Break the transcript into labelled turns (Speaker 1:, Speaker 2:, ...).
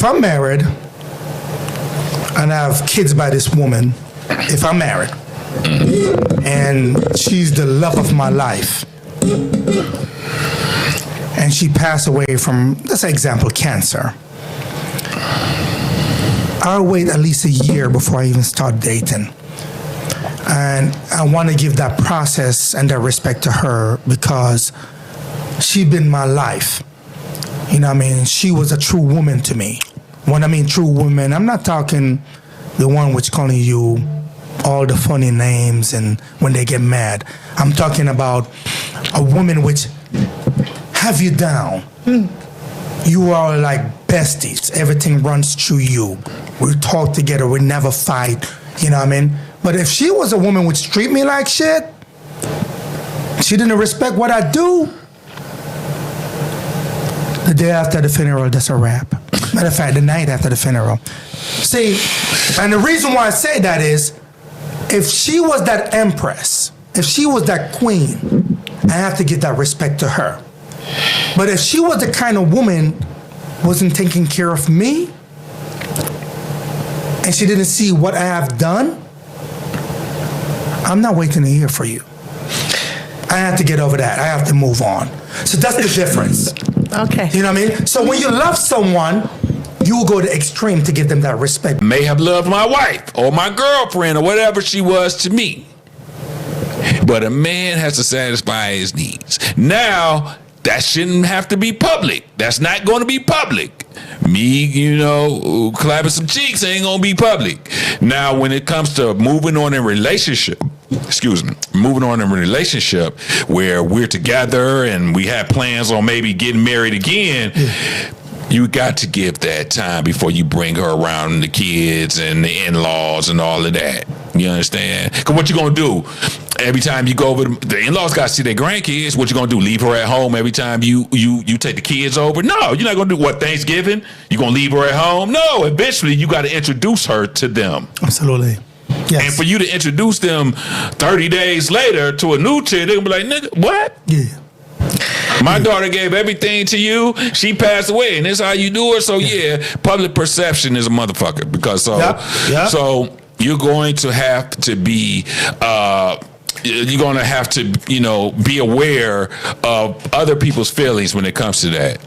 Speaker 1: if I'm married and I have kids by this woman, if I'm married and she's the love of my life, and she passed away from, let's say, example, cancer, I'll wait at least a year before I even start dating. And I want to give that process and that respect to her because she's been my life. You know what I mean? She was a true woman to me. When I mean true woman, I'm not talking the one which calling you all the funny names and when they get mad. I'm talking about a woman which have you down. You are like besties. Everything runs through you. We talk together. We never fight. You know what I mean? But if she was a woman which treat me like shit, she didn't respect what I do, the day after the funeral, that's a wrap. Matter of fact, the night after the funeral. See, and the reason why I say that is, if she was that empress, if she was that queen, I have to give that respect to her. But if she was the kind of woman wasn't taking care of me, and she didn't see what I have done, I'm not waiting a year for you. I have to get over that. I have to move on. So that's the difference.
Speaker 2: Okay.
Speaker 1: You know what I mean? So when you love someone, you will go to extreme to give them that respect.
Speaker 3: May have loved my wife or my girlfriend or whatever she was to me. But a man has to satisfy his needs. Now, that shouldn't have to be public. That's not going to be public. Me, clapping some cheeks ain't going to be public. Now, when it comes to moving on in a relationship where we're together and we have plans on maybe getting married again, you got to give that time before you bring her around the kids and the in-laws and all of that. You understand? Because what you going to do? Every time you go over, the in-laws got to see their grandkids. What you gonna do? Leave her at home every time you take the kids over? No, you're not gonna do what, Thanksgiving? You gonna leave her at home? No, eventually you got to introduce her to them.
Speaker 1: Absolutely. Yes.
Speaker 3: And for you to introduce them 30 days later to a new chick, they're gonna be like, nigga, what?
Speaker 1: Yeah.
Speaker 3: My daughter gave everything to you. She passed away, and this how you do it. So yeah, public perception is a motherfucker because so you're going to have to be. You're going to have to, be aware of other people's feelings when it comes to that.